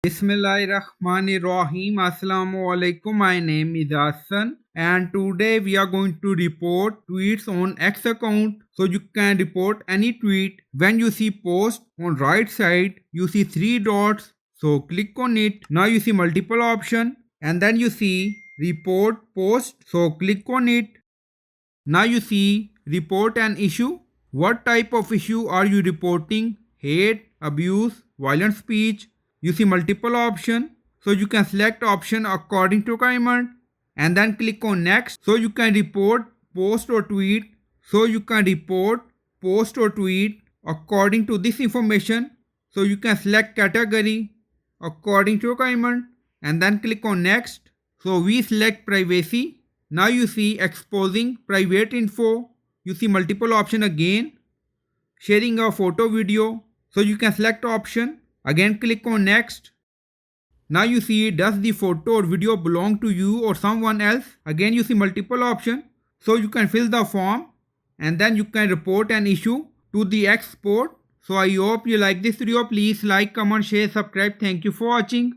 Bismillahirrahmanirrahim. Assalamu alaikum. My name is Hassan and today we are going to report tweets on X account. So you can report any tweet. When you see post on right side, you see three dots. So click on it. Now you see multiple option and then you see report post. So click on it. Now you see report an issue. What type of issue are you reporting? Hate, abuse, violent speech. You see multiple option. So you can select option according to requirement and then click on next. So you can report post or tweet. So you can report post or tweet according to this information. So you can select category according to requirement and then click on next. So we select privacy. Now you see exposing private info. You see multiple option again. Sharing a photo video. So you can select option. Again click on next. Now you see does the photo or video belong to you or someone else. Again you see multiple option. So you can fill the form and then you can report an issue to the export. So I hope you like this video. Please like, comment, share, subscribe. Thank you for watching.